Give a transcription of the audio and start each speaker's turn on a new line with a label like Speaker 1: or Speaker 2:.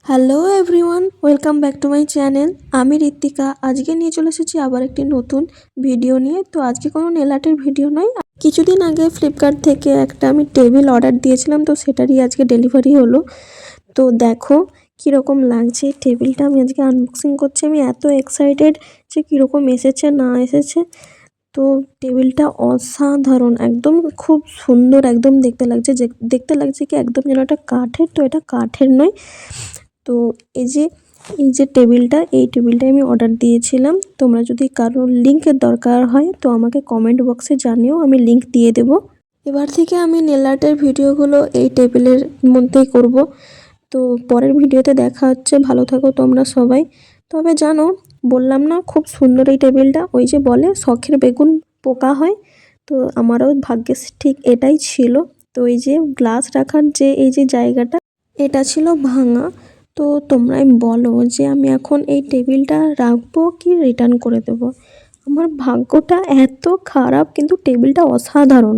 Speaker 1: Hello everyone, welcome back to my channel. আমি ঋত্বিকা। আজকে নিয়ে চলে এসেছি আবার একটি নতুন ভিডিও নিয়ে। তো আজকে কোনো নেল আর্টের ভিডিও নয়। কিছুদিন আগে ফ্লিপকার্ট থেকে একটা আমি টেবিল অর্ডার দিয়েছিলাম, তো সেটারই আজকে ডেলিভারি হলো। তো দেখো কীরকম লাগছে টেবিলটা। আমি আজকে আনবক্সিং করছি। আমি এত এক্সাইটেড যে কীরকম এসেছে না এসেছে। তো টেবিলটা অসাধারণ, একদম খুব সুন্দর একদম দেখতে লাগছে, যে দেখতে লাগছে কি একদম যেন এটা কাঠের। তো এটা কাঠের নয়। তো এই যে টেবিলটা আমি অর্ডার দিয়েছিলাম। তোমরা যদি কারোর লিঙ্কের দরকার হয় তো আমাকে কমেন্ট বক্সে জানিও, আমি লিঙ্ক দিয়ে দেব। এবার থেকে আমি নেল আর্টের ভিডিওগুলো এই টেবিলের মধ্যেই করব। তো পরের ভিডিওতে দেখা হচ্ছে। ভালো থাকো তোমরা সবাই। তবে জানো, বললাম না খুব সুন্দর এই টেবিলটা। ওই যে বলে শখের বেগুন পোকা হয়, তো আমারও ভাগ্যে ঠিক এটাই ছিল। তো এই যে গ্লাস রাখার যে এই যে জায়গাটা, এটা ছিল ভাঙা। তো তোমরাই বলো যে আমি এখন এই টেবিলটা রাখবো কি রিটার্ন করে দেবো। আমার ভাগ্যটা এত খারাপ, কিন্তু টেবিলটা অসাধারণ।